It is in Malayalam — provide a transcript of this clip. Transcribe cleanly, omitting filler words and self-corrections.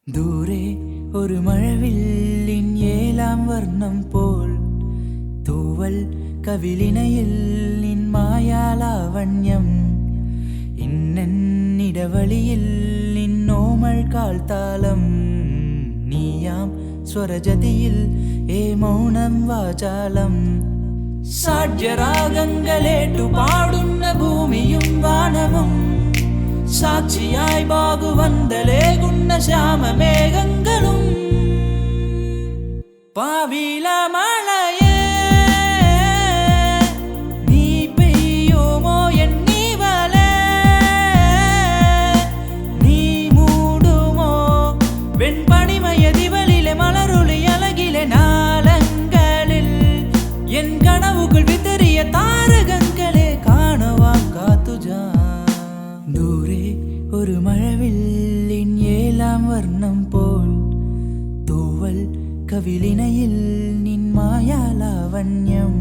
ദൂരെ ഒരു മഴവില്ലിൻ ഏലാം വർണ്ണം പോൽ തൂവൽ കവിളിനയിൽ നിൻ മായാലാവണ്യം ഇന്നിടവളിയിൽ നിന്നോമൾ കാൽത്താളം നീയാം സ്വരജതിയിൽ ഏ മൗനം വാചാലം സാഡ്യരാഗങ്ങളേറ്റു പാടുന്ന ഭൂമിയും വാനവും സാക്ഷിയായി ബാഗുവന്തലേകുന്ന ശ്യാമമേഘങ്ങളും പാവില മഴയേ നീ പെയ്യുമോ എന്നീവലേ നീ മൂടുമോ വെൺപണിമയതിവലിലെ മലരുളി അലകിലെ നാളങ്ങളിൽ എൻ കനവുകൾ വിതറിയ താരകങ്ങളെ കാണുവാൻ കാത്തുജാ ദൂരെ ഒരു മഴവില്ലിൻ ഏലാം വർണ്ണം പോൽ തൂവൽ കവിളിനയിൽ നിൻ മായാലാവണ്യം